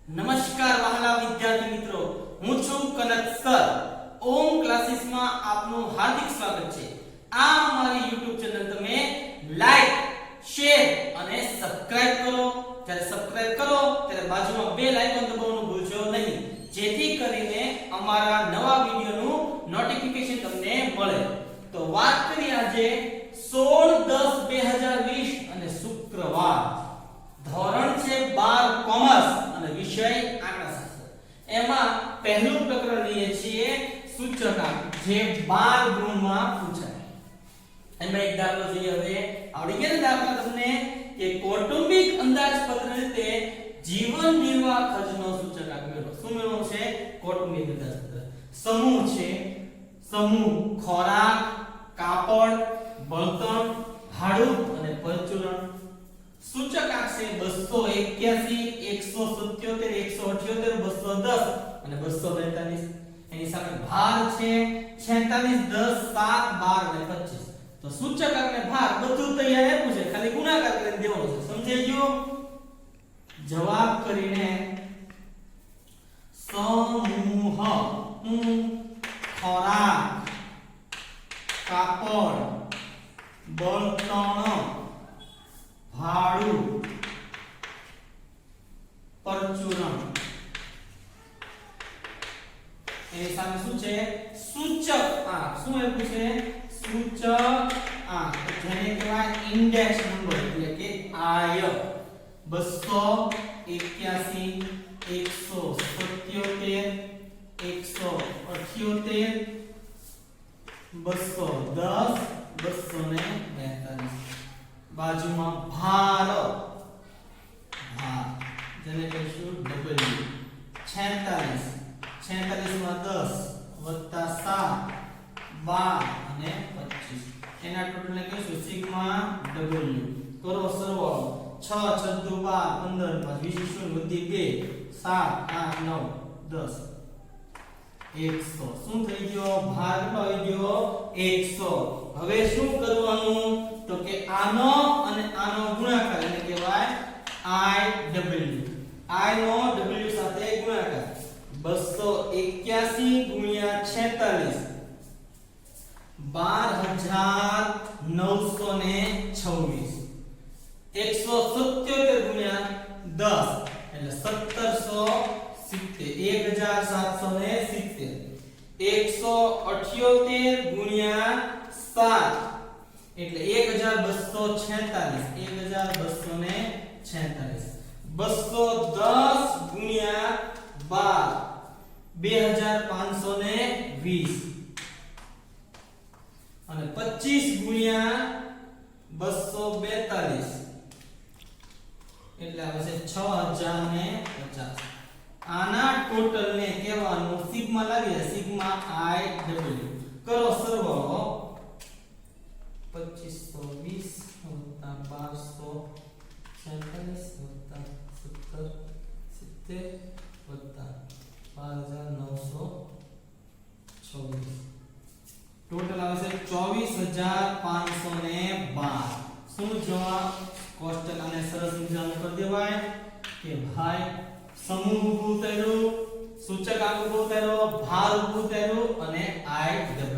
નમસ્કાર વહાલા વિદ્યાર્થી મિત્રો, હું છું કનક સર. ઓમ ક્લાસીસ માં આપનું હાર્દિક સ્વાગત છે. આ અમારી YouTube ચેનલ તમે લાઈક, શેર અને સબસ્ક્રાઇબ કરો. જ્યારે સબસ્ક્રાઇબ કરો ત્યારે બાજુમાં બેલ આઇકોન દબાવવાનું ભૂલશો નહીં, જેથી કરીને અમારા નવા વિડિયોનું નોટિફિકેશન તમને મળે. તો વાત કરીએ આજે 16/10/2020 અને શુક્રવાર. ધોરણ છે 12 કોમર્સ અને વિષય આંકડાશાસ્ત્ર. એમાં પહેલું પ્રકરણ લઈએ છીએ સૂચકાંક, જે 12 ગુણમાં પૂછાય. એમાં એક દાખલો જોઈએ. હવે આવડી ગયો ને દાખલા તમને કે કૌટુંબિક અંદાજપત્ર રીતે જીવન નિર્વાહ ખર્ચનો સૂચકાંક મેળવો. શું મેળવવું છે? કૌટુંબિક અંદાજપત્ર. સમૂહ છે, સમૂહ ખોરાક, કાપડ, બળતણ, ભાડું અને પરચુરણ. સૂચકાંક છે 281, 177, 178, 210 અને 242. એની સામે ભાર છે 46, 10, 7, 12 અને 25. તો સૂચકાંક ને ભાર બધું તૈયાર આપ્યું છે, ખાલી ગુણાકાર કરીને દેવાનો છે. સમજાઈ ગયો? જવાબ કરીને સમૂહ ખોરાક, કાપડ, બળતણ, ભાડું, પરચુરણ. એની સામે શું છે? સૂચક આંક. શું આપ્યું છે? સૂચક આંક, જેને કહેવાય ઇન્ડેક્સ નંબર, એટલે કે આય. 281, 177, 178, 210, 242. બાજુમાં ભાર, જેને કહીશું W. 46, 46 માં 10 વત્તા 7, 12 અને 25. એના ટોટલ ને કહીશું સિગ્મા W. કરો સરવાળો. 6 × 12 15 20 વધી 2 7 8 9 10 100. શું થઈ ગયો? ભાર કેટલો આવી ગયો? 100. હવે શું કરવાનું? તો કે આનો અને આનો ગુણાકાર, એને કહેવાય IW. I નો W સાથે ગુણાકાર. 281 ગુણ્યા 46 12926. 177 ગુણ્યા 10 એટલે 1770. 178 ગુણ્યા 7 એટલે 1246. 210 ગુણ્યા 12 2520 અને 25 ગુણ્યા 242 એટલે આવે છે 6050. આના ટોટલ ને કહેવાનું સિગ્મા લાવીએ, સિગ્મા IW. કરો સરવાળો. 2520 12 ટોટલ આવે છે 24512. શું જવાબ? કોષ્ટક અને સરસ મજાનું કરી દેવાય કે ભાઈ સમૂહ ઊભું કર્યું, સૂચકાંક ઊભું કર્યો, ભાર ઊભું કર્યું અને IW.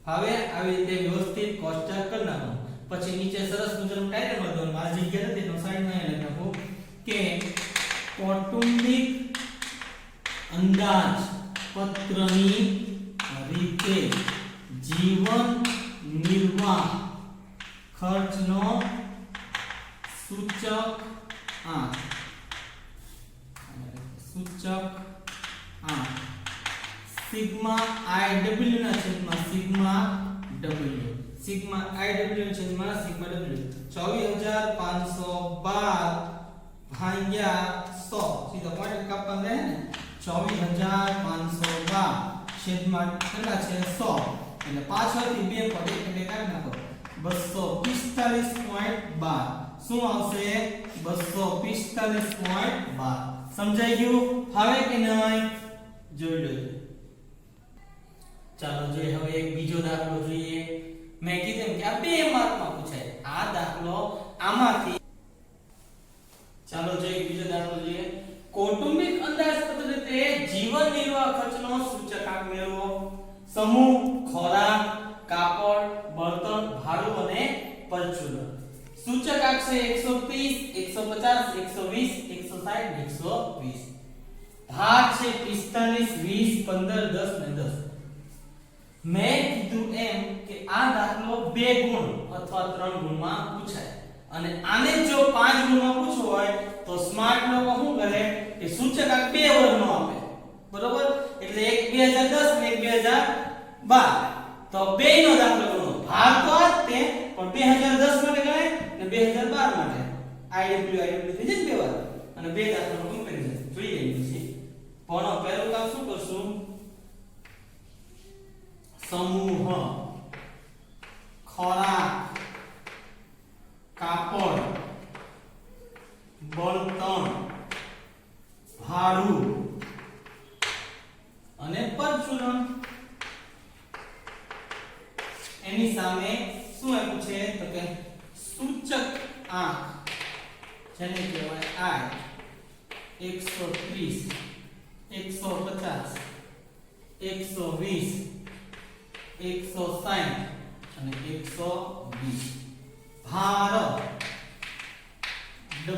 હવે આવી રીતે વ્યવસ્થિત કોષ્ટક કરી નાખો. પછી નીચે સરસ મજાનું ટાઇટલ મળે. મારી જગ્યા નથી તો સાઈડમાં લખી નાખો કે કૌટુંબિક અંદાજપત્રની રીતે જીવન નિર્વાહ ખર્ચનો સૂચક આંક. સિગ્મા IW ના છેદમાં સિગ્મા W. સિગ્મા IW ના છેદમાં સિગ્મા W. 24512 ભાગ્યા 100. સીધા પોઈન્ટ કાપવાનું રહે ને. 24512 છેદમાં કેટલા છે? 100. એટલે પાછળથી 2 પડી એટલે કાઢી નાખો. 245.12. શું આવશે? 245.12. સમજાઈ ગયું? હવે કે નહીં? જોઈ લો. ચાલો જોઈએ હવે એક બીજો દાખલો જોઈએ. મેં કીધું કે આ 2 માર્કમાં પૂછાય. આ દાખલો આમાંથી. ચાલો જોઈએ બીજો દાખલો જોઈએ. કૌટુંબિક અંદાજપત્ર રીતે જીવન નિર્વાહ ખર્ચનો સૂચકાંક મેળવો. સમૂહ ખોરાક, કાપડ, બળતણ, ભાડું અને પરચુરણ. સૂચકાંક છે 130, 150, 120, 160, 120. ભાગ છે 45, 20, 15, 10 ને 10. મેં કીધું એમ કે આ દાખલો 2 ગુણ અથવા 3 ગુણમાં પૂછાય અને આને જો 5 ગુણમાં પૂછવો હોય તો સ્માર્ટ લોકો શું કરે કે સૂચકાંક 2 વર્ગનો આપે. બરોબર? એટલે એક 2010 ને એક 2012 તો બેયનો દાખલો ગણો. ભાગ તો આ જ તે પણ 2010 માટે ગણાય ને 2012 માટે. IW થઈ જાય બે વાર અને બે દાખલાનું કમ્પેરીઝન જોઈએ છીએ. પણ પહેલું કામ શું કરશું? સમૂહ, ખોરાક, કાપડ, બળતણ, ભાડું અને પરચુરણ. એની સામે શું આપ્યું છે તો કે સૂચક આંક જેને કહેવાય I 130, 150, 120, 160 અને 120. ભાર W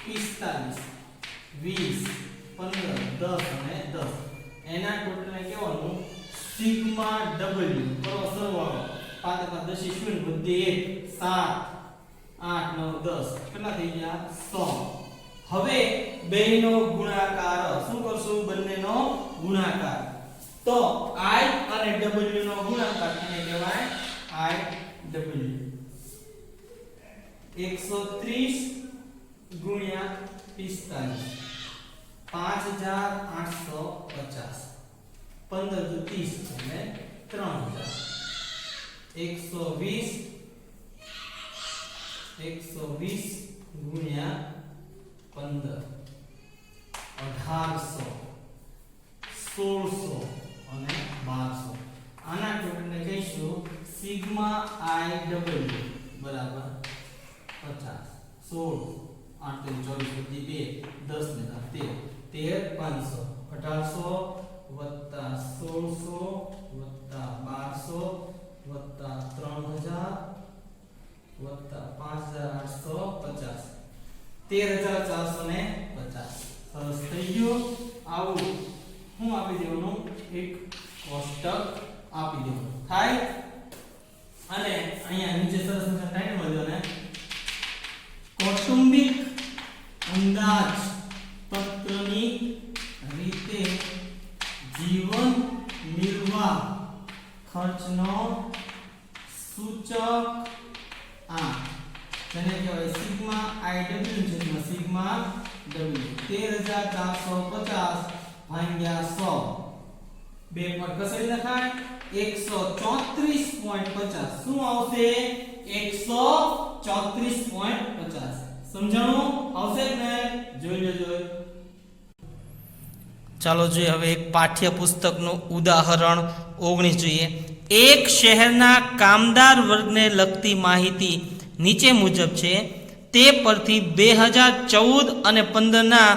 45, 20, 15, 10 અને 10. એના ટોટલને કહેવાનું સિગ્મા W. કરો સરવાળો. 5 * 10 = 0 વધે 1 7 8 9 10 કેટલા થઈ ગયા 100. હવે બેયનો ગુણાકાર. શું કરશું? બંનેનો ગુણાકાર. તો I અને W નો ગુણાકાર એને કહેવાય IW. 130 ગુણ્યા 45 5850. 15 × 30 એટલે 3000. 120 ગુણ્યા 15 1800, 1600 અને 1200. આના ટોટલને કહીશું સિગ્મા IW બરાબર 50 16 8 × 24 + 2 10 ને 13 500 1800 + 1600 + 1200 + 3000 + 5850 13450. સરસ થઈ ગયું. આવું હું આપી દેવાનું એક કોષ્ટક આપી દેવાનું થાય. અને અહીંયા નીચે સરસ મજાનું ટાઈટલ મળ્યો ને કૌટુંબિક અંદાજ પત્રની રીતે જીવન નિર્વાહ ખર્ચનો સૂચક આંક જેને કહેવાય સિગ્મા IW જેમાં સિગ્મા W 13450 ભાગ્યા 100. બે પર કસરી નખાય 134.50. શું આવશે? 134.50. સમજાણું? આવશે કે નહીં? જોઈ લેજો. ચાલો જોઈએ હવે એક પાઠ્ય પુસ્તકનું ઉદાહરણ 19 જોઈએ. એક શહેરના કામદાર વર્ગને લગતી માહિતી નીચે મુજબ છે. તે પરથી 2014 અને 15 ના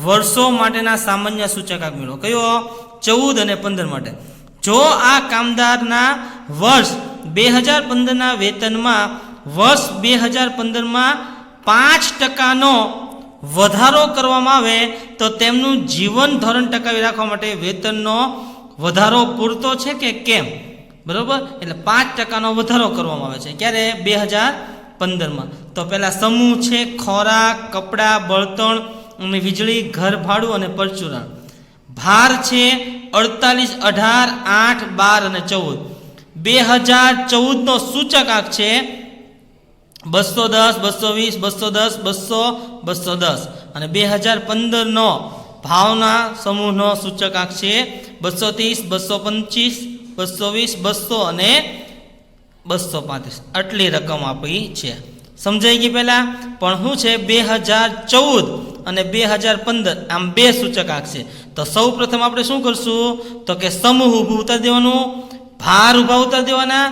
વર્ષો માટેના સામાન્ય સૂચકાંક મેળવો. કયો? 14 અને 15 માટે. જો આ કામદારના વર્ષ 2015 ના વેતનમાં વર્ષ 2015 માં 5% વધારો કરવામાં આવે તો તેમનું જીવન ધોરણ ટકાવી રાખવા માટે વેતનનો વધારો પૂરતો છે કે કેમ? બરોબર? એટલે 5% વધારો કરવામાં આવે છે. ક્યારે? 2015 તો પહેલા સમૂહ છે ખોરાક, કપડાં, બળતણ અને વીજળી, ઘર ભાડું અને પરચુરણ. ભાર છે 48, 18, 8, 12 અને 14. 2014 નો સૂચકાંક છે 210, 220, 210, 200, 210 અને 2015 નો ભાવના સમૂહનો સૂચકાંક છે 230, 225, 220, 200 અને 235. આટલી રકમ આપી છે. સમજાઈ ગઈ પહેલા? પણ શું છે 2014 અને 2015 આમ બે સૂચકાંક છે. તો સૌ પ્રથમ આપણે શું કરશું તો કે સમૂહ ઊભું ઉતારી દેવાનું, ભાર ઊભા ઉતારી દેવાના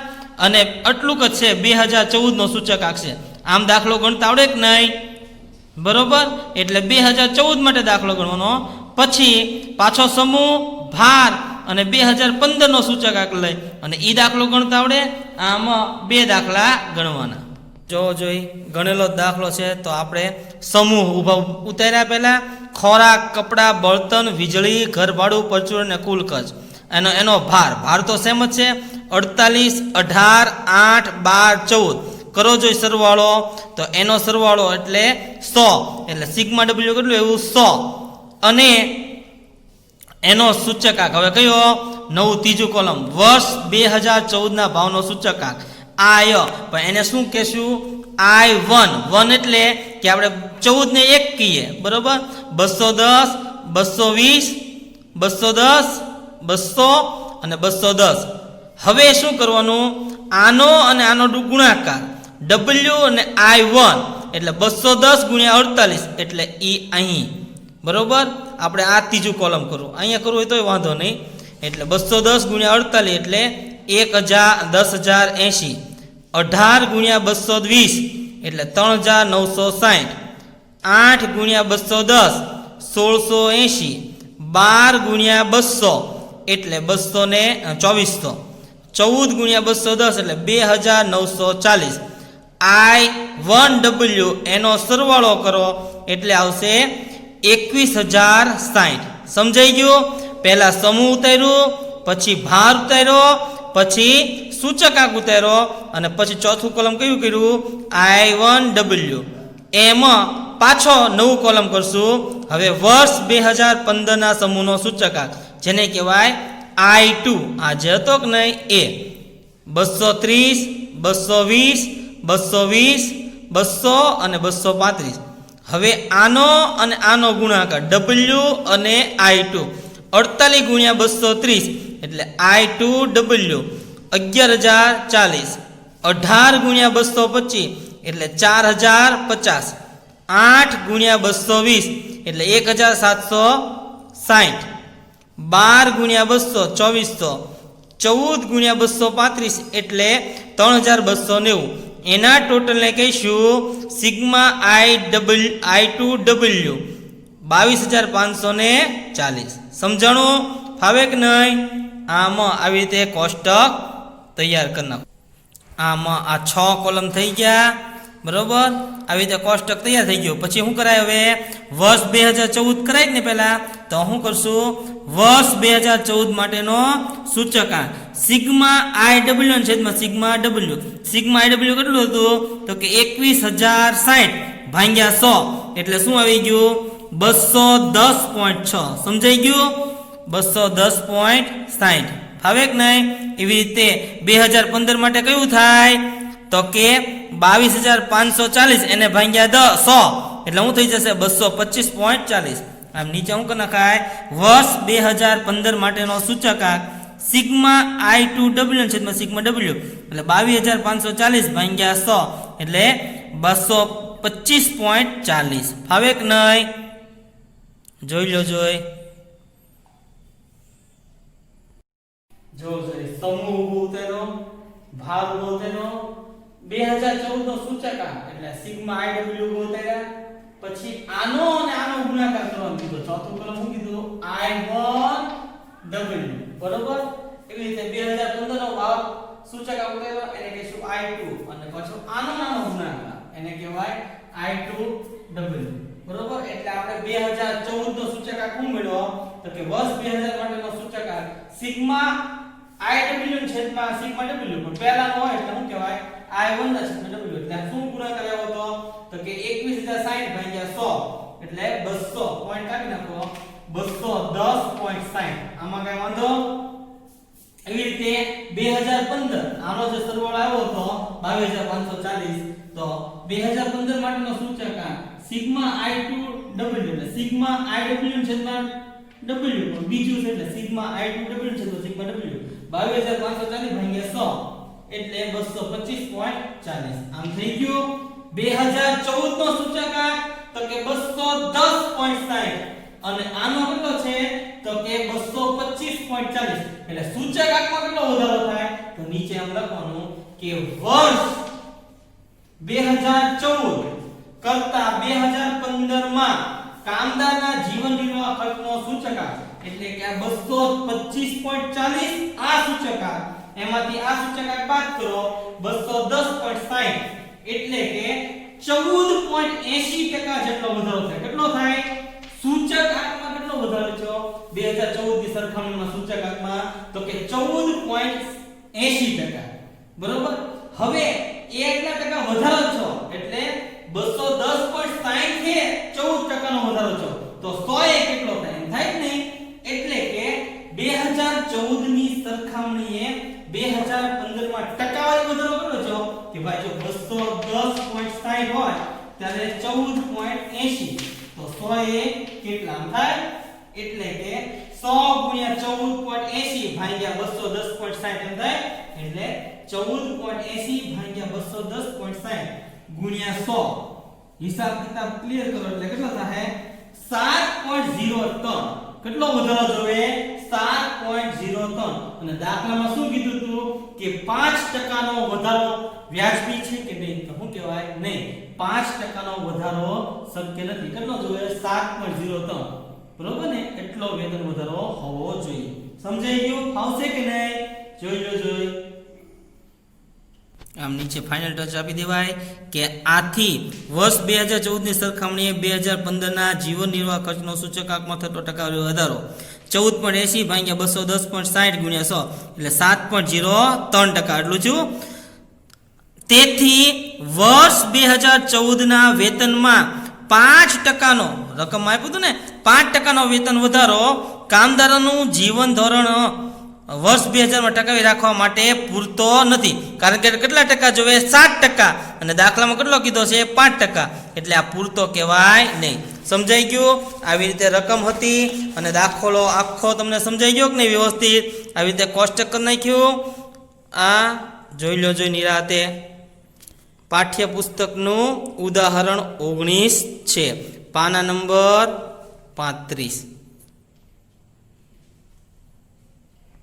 અને આટલું જ છે 2014 નો સૂચકાંક છે. આમ દાખલો ગણતા આવડે કે નહીં? बरोबर એટલે 2014 માટે દાખલો ગણવાનો પછી પાછો સમૂહ ભાર અને 2015 નો સૂચકાંક લઈ અને ઈ દાખલો ગણતા આવડે આમાં બે દાખલા ગણવાના જોઈ ગણેલો દાખલો છે તો આપણે સમૂહ ઉતાર્યા પહેલા ખોરાક કપડા બળતણ વીજળી ઘર ભાડું પરચુરણ અને કુલ ખર્ચ એનો ભાર તો સેમ જ છે 48 18 8 12 14 કરો જોઈ સરવાળો તો એનો સરવાળો એટલે 100 એટલે સિગ્મા ડબલ્યુ કેટલું એવું 100 અને એનો સૂચકાંક હવે કયો નવું ત્રીજું કોલમ વર્ષ 2014 ના ભાવનો સૂચકાંક આય પણ એને શું કહેશું I1 એટલે કે આપણે 14 ને 1 કહીએ બરોબર 210 220 210 200 અને 210 હવે શું કરવાનું આનો અને આનો ગુણાકાર W અને I1 એટલે 210 ગુણ્યા 48 એટલે ઈ અહીં બરોબર આપણે આ ત્રીજું કોલમ કરવું અહીંયા કરવું હોય તોય વાંધો નહીં એટલે 210 ગુણ્યા 48 એટલે 10080 18 ગુણ્યા 220 એટલે 3960 8 ગુણ્યા 210 1680 12 ગુણ્યા 200 એટલે 2400 14 ગુણ્યા 210 એટલે 2940 I1W એનો સરવાળો કરો એટલે આવશે 21060 સમજાઈ ગયું પહેલા સમૂહ ઉતાર્યું પછી ભાર ઉતાર્યો પછી સૂચકાંક ઉતાર્યો અને પછી ચોથું કોલમ કયું કર્યું I1W એમાં પાછો નવું કોલમ કરશું હવે વર્ષ 2015 ના સમૂહનો સૂચકાંક જેને કહેવાય I2 આ જે હતો કે નહીં એ 230 220 220 200 અને 235 હવે આનો અને આનો ગુણાકાર W અને I2 48 ગુણ્યા 230 એટલે I2W 11040 18 ગુણ્યા 225 એટલે 4050 8 ગુણ્યા 220 એટલે 1760 12 ગુણ્યા 200 2400 14 ગુણ્યા 235 એટલે 3290 એના ટોટલને કહીશું સિગ્મા I2W 22540 સમજાણું ફાવે કે નહીં આમાં આવી રીતે કોષ્ટક તૈયાર કરી નાખો આમાં આ 6 કોલમ થઈ ગયા બરોબર આવી રીતે કોષ્ટક તૈયાર થઈ ગયું પછી શું કરાય હવે વર્ષ 2014 કરાય જ ને પહેલા તો શું કરશું વર્ષ 2014 માટેનો સૂચકાંક સિગ્મા IW છેદમાં સિગ્મા W સિગ્મા IW કેટલું હતું તો કે 21060 ભાગ્યા 100 એટલે શું આવી ગયું 210.6 સમજાઈ ગયું 210.60 ફાવે કે નહીં એવી રીતે 2015 માટે કયું થાય તો કે 22540 એને ભાગ્યા 100 એટલે શું થઈ જશે 225.40 આમ નીચે શું કરી નખાય વર્ષ 2015 માટેનો સૂચકાંક સિગ્મા I2W છેદમાં સિગ્મા W એટલે 22540 ભાગ્યા 100 એટલે 225.40 ફાવે કે નહીં જોઈ લો જોઈ સમૂહ ઉતાર્યો ભાર ઉતાર્યો 2014 નો સૂચકાંક એટલે સિગ્મા IW ઉતાર્યા પછી આનો અને આનો ગુણાકાર કરવાનો કીધો ચોથું કોલમ શું કીધું I1W બરોબર એવી રીતે 2015 નો ભાર સૂચકાંક ઉતાર્યો એને કહીશું I2 અને પછી આનો ગુણાકાર એને કહેવાય I2W બરોબર એટલે આપણે 2014 નો સૂચકાંક શું મળ્યો તો કે વર્ષ 2000 માટેનો સૂચકાંક સિગ્મા IW છેદમાં સિગ્મા W પણ પહેલાનો હોય એટલે શું કહેવાય I1 ના છેદમાં W એટલે શું ગુણાકાર આવ્યો હતો તો કે 21060 ભાગ્યા 100 એટલે 200 પોઈન્ટ કાઢી નાખો 210.60 આમાં કઈ વાંધો એવી રીતે 2015 આનો જે સરવાળો આવ્યો હતો 22540 તો 2015 માટેનો સૂચકાંક સિગ્મા I2W એટલે સિગ્મા IW છેદમાં W પણ બીજું છે એટલે સિગ્મા I2W છેદમાં સિગ્મા W 22540 ભાગ્યા 100 એટલે 225.40 આમ થઈ ગયું 2014 નો સૂચકાંક તો કે 210.60 અને આનો કેટલો છે તો કે 225.40 એટલે સૂચકાંકમાં કેટલો વધારો થાય તો નીચે આમ લખવાનું કે વર્ષ 2014 કરતા 2015 માં કામદારના જીવન નિર્વાહ ખર્ચનો સૂચકાંક એટલે કે આ 225.40 આ સૂચકાંક એમાંથી આ સૂચકાંક બાદ કરો 210.60 એટલે કે 14.80% જેટલો વધારો થાય. કેટલો થાય? સૂચકાંકમાં કેટલો વધારો થયો 2014 ની સરખામણીમાં સૂચકાંકમાં? તો કે 14.80%. બરોબર. હવે એ એટલા ટકા વધારો થયો એટલે 210.60 છે 14% નો વધારો થયો તો 100 એ કેટલો થાય? એમ થાય જ નહીં. એટલે કે 2014 ની સરખામણીએ 2015 માં ટકાવારી વધારો કેટલો થયો કે ભાઈ જો 210.60 હોય ત્યારે 14.80 તો 100 એ કેટલા થાય? એટલે કે 100 ગુણ્યા 14.80 ભાગ્યા 210.60 એમ થાય. એટલે 14.80 ભાગ્યા 210.60 ગુણ્યા 100 હિસાબ કિતાબ ક્લિયર કરો એટલે કેટલો થાય? 7.03. કેટલો વધારો જોવે? 7.03. અને દાખલામાં શું કીધું હતું કે 5% નો વધારો વ્યાજબી છે કે નહીં? તો શું કહેવાય? નહીં. 5% નો વધારો શક્ય નથી. કેટલો જોવે? 7.03. બરોબર ને? એટલો વેતન વધારો હોવો જોઈએ. સમજાઈ ગયું? આવશે કે નહીં? જોઈ લો. આમ નીચે ફાઇનલ ટચ આપી દેવાય કે આથી વર્ષ 2014 ની સરખામણીએ 2015 ના જીવન નિર્વાહ ખર્ચનો સૂચકાંકમાં થતો ટકાવારી વધારો 14.80 ભાગ્યા 210.60 ગુણ્યા 100 એટલે 7.03% એટલું છું. તેથી વર્ષ 2014 ના વેતનમાં 5% નો રકમ આપ્યું હતું ને 5% નો વેતન વધારો કામદારોનું જીવન ધોરણ વર્ષ 2000 માં ટકાવી રાખવા માટે પૂરતો નથી. કારણ કે કેટલા ટકા જોવે? 7%. અને દાખલામાં કેટલો કીધો છે? 5%. એટલે આ પૂરતો કહેવાય નહીં. સમજાઈ ગયું? આવી રીતે રકમ હતી અને દાખલો આખો તમને સમજાઈ ગયો કે નહીં વ્યવસ્થિત? આવી રીતે કોષ્ટક કરી નાખ્યું. આ જોઈ લો નિરાતે. પાઠ્યપુસ્તકનું ઉદાહરણ 19 છે, પાના નંબર 35.